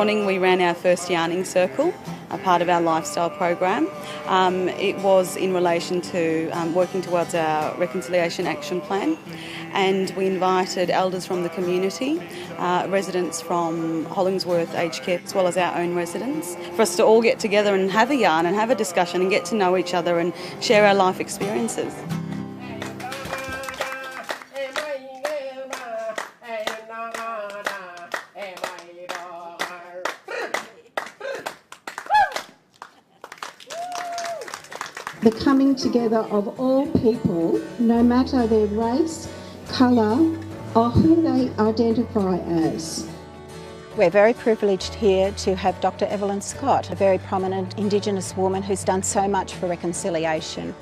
morning we ran our first yarning circle, a part of our lifestyle program. It was in relation to working towards our Reconciliation Action Plan, and we invited elders from the community, residents from Hollingsworth Aged Care, as well as our own residents, for us to all get together and have a yarn and have a discussion and get to know each other and share our life experiences. The coming together of all people, no matter their race, colour or who they identify as. We're very privileged here to have Dr. Evelyn Scott, a very prominent Indigenous woman who's done so much for reconciliation.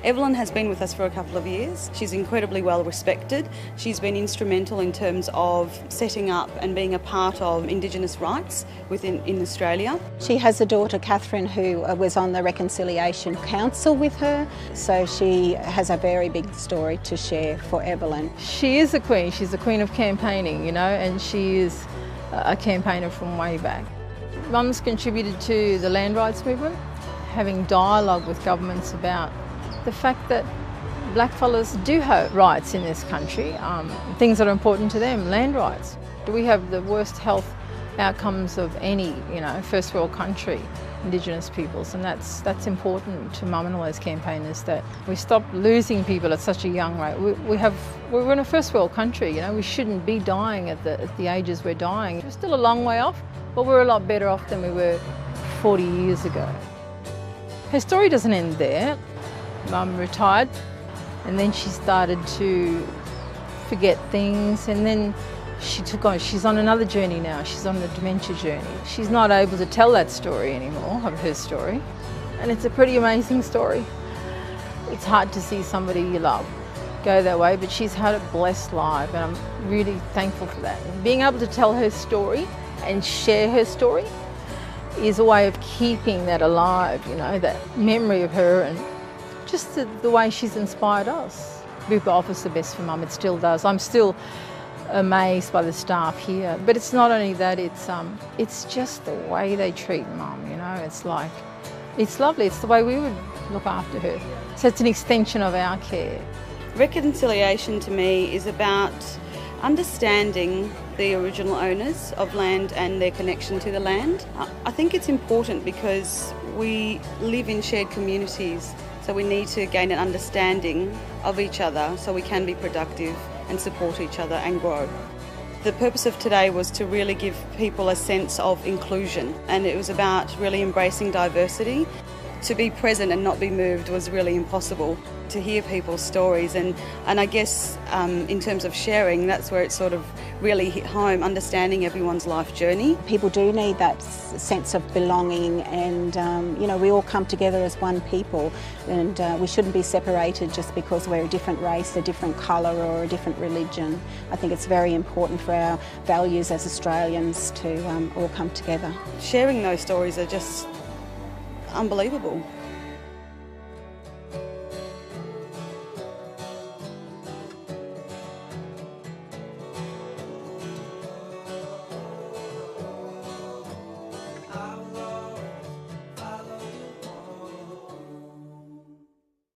Evelyn has been with us for a couple of years. She's incredibly well respected. She's been instrumental in terms of setting up and being a part of Indigenous rights in Australia. She has a daughter, Catherine, who was on the Reconciliation Council with her, so she has a very big story to share for Evelyn. She is a queen. She's the queen of campaigning, you know, and she is a campaigner from way back. Mum's contributed to the land rights movement, having dialogue with governments about the fact that blackfellas do have rights in this country, things that are important to them, land rights. We have the worst health outcomes of any, first world country, Indigenous peoples, and that's important to Mum and all those campaigners, that we stop losing people at such a young rate. We're in a first world country, we shouldn't be dying at the ages we're dying. We're still a long way off, but we're a lot better off than we were 40 years ago. Her story doesn't end there. Mum retired and then she started to forget things, and then she's on another journey now. She's on the dementia journey. She's not able to tell that story anymore, of her story, and it's a pretty amazing story. It's hard to see somebody you love go that way, but she's had a blessed life and I'm really thankful for that. And being able to tell her story and share her story is a way of keeping that alive, that memory of her, and just the way she's inspired us. Bupa offers the best for Mum, it still does. I'm still amazed by the staff here, but it's not only that, it's just the way they treat Mum, it's like, it's lovely, it's the way we would look after her. So it's an extension of our care. Reconciliation to me is about understanding the original owners of land and their connection to the land. I think it's important because we live in shared communities, so we need to gain an understanding of each other so we can be productive and support each other and grow. The purpose of today was to really give people a sense of inclusion, and it was about really embracing diversity. To be present and not be moved was really impossible. To hear people's stories and I guess in terms of sharing, that's where it sort of really hit home, understanding everyone's life journey. People do need that sense of belonging, and we all come together as one people, and we shouldn't be separated just because we're a different race, a different colour or a different religion. I think it's very important for our values as Australians to all come together. Sharing those stories are just unbelievable.